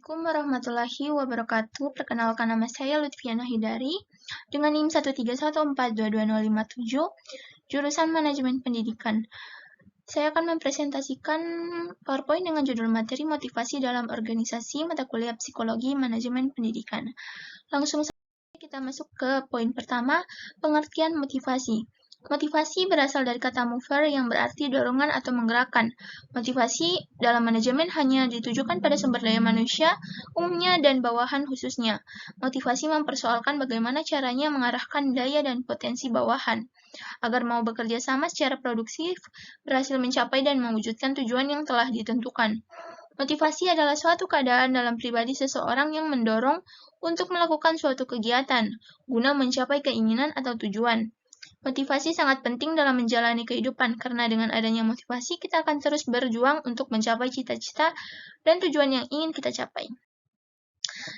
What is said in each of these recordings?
Assalamualaikum warahmatullahi wabarakatuh. Perkenalkan, nama saya Lutfiana Hidari dengan NIM 131422057, jurusan Manajemen Pendidikan. Saya akan mempresentasikan PowerPoint dengan judul materi motivasi dalam organisasi mata kuliah Psikologi Manajemen Pendidikan. Langsung saja kita masuk ke poin pertama, pengertian motivasi. Motivasi berasal dari kata mover yang berarti dorongan atau menggerakkan. Motivasi dalam manajemen hanya ditujukan pada sumber daya manusia, umumnya dan bawahan khususnya. Motivasi mempersoalkan bagaimana caranya mengarahkan daya dan potensi bawahan agar mau bekerja sama secara produktif, berhasil mencapai dan mewujudkan tujuan yang telah ditentukan. Motivasi adalah suatu keadaan dalam pribadi seseorang yang mendorong untuk melakukan suatu kegiatan guna mencapai keinginan atau tujuan. Motivasi sangat penting dalam menjalani kehidupan, karena dengan adanya motivasi kita akan terus berjuang untuk mencapai cita-cita dan tujuan yang ingin kita capai.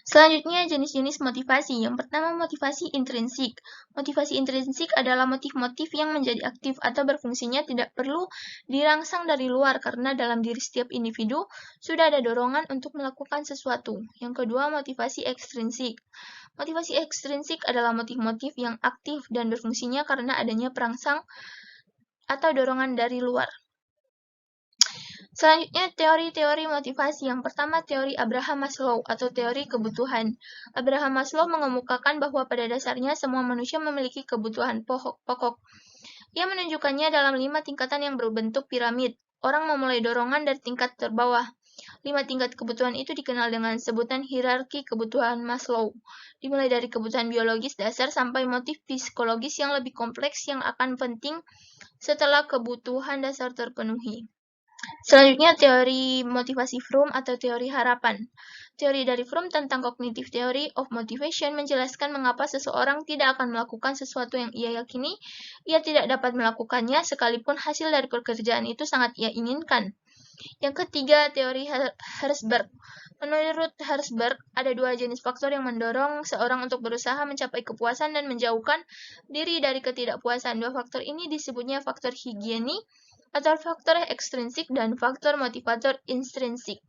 Selanjutnya, jenis-jenis motivasi. Yang pertama, motivasi intrinsik. Motivasi intrinsik adalah motif-motif yang menjadi aktif atau berfungsinya tidak perlu dirangsang dari luar, karena dalam diri setiap individu sudah ada dorongan untuk melakukan sesuatu. Yang kedua, motivasi ekstrinsik. Motivasi ekstrinsik adalah motif-motif yang aktif dan berfungsinya karena adanya perangsang atau dorongan dari luar. Selanjutnya, teori-teori motivasi. Yang pertama, teori Abraham Maslow atau teori kebutuhan. Abraham Maslow mengemukakan bahwa pada dasarnya semua manusia memiliki kebutuhan pokok. Ia menunjukkannya dalam 5 tingkatan yang berbentuk piramid. Orang memulai dorongan dari tingkat terbawah. 5 tingkat kebutuhan itu dikenal dengan sebutan hierarki kebutuhan Maslow. Dimulai dari kebutuhan biologis dasar sampai motif psikologis yang lebih kompleks yang akan penting setelah kebutuhan dasar terpenuhi. Selanjutnya, teori motivasi Fromm atau teori harapan. Teori dari Fromm tentang cognitive theory of motivation menjelaskan mengapa seseorang tidak akan melakukan sesuatu yang ia yakini ia tidak dapat melakukannya sekalipun hasil dari pekerjaan itu sangat ia inginkan. Yang ketiga, teori Herzberg. Menurut Herzberg, ada 2 jenis faktor yang mendorong seorang untuk berusaha mencapai kepuasan dan menjauhkan diri dari ketidakpuasan. 2 faktor ini disebutnya faktor higieni atau faktor ekstrinsik dan faktor motivator intrinsik.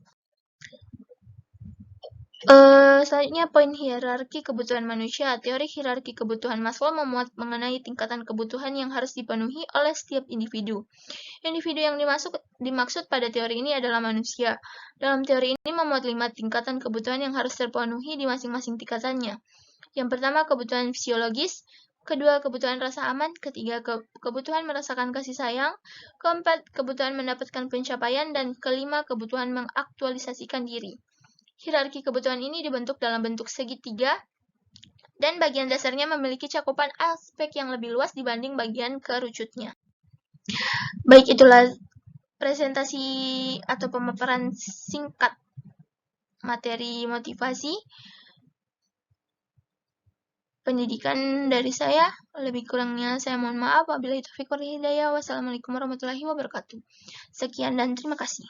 Selanjutnya, poin hierarki kebutuhan manusia. Teori hierarki kebutuhan Maslow memuat mengenai tingkatan kebutuhan yang harus dipenuhi oleh setiap individu. Individu yang dimaksud pada teori ini adalah manusia. Dalam teori ini memuat 5 tingkatan kebutuhan yang harus terpenuhi di masing-masing tingkatannya. Yang pertama, kebutuhan fisiologis. Kedua, kebutuhan rasa aman. Ketiga, kebutuhan merasakan kasih sayang. Keempat, kebutuhan mendapatkan pencapaian. Dan kelima, kebutuhan mengaktualisasikan diri. Hierarki kebutuhan ini dibentuk dalam bentuk segitiga, dan bagian dasarnya memiliki cakupan aspek yang lebih luas dibanding bagian kerucutnya. Baik, itulah presentasi atau pemaparan singkat materi motivasi pendidikan dari saya. Lebih kurangnya saya mohon maaf. Wabillahi taufiq wal hidayah. Wassalamualaikum warahmatullahi wabarakatuh. Sekian dan terima kasih.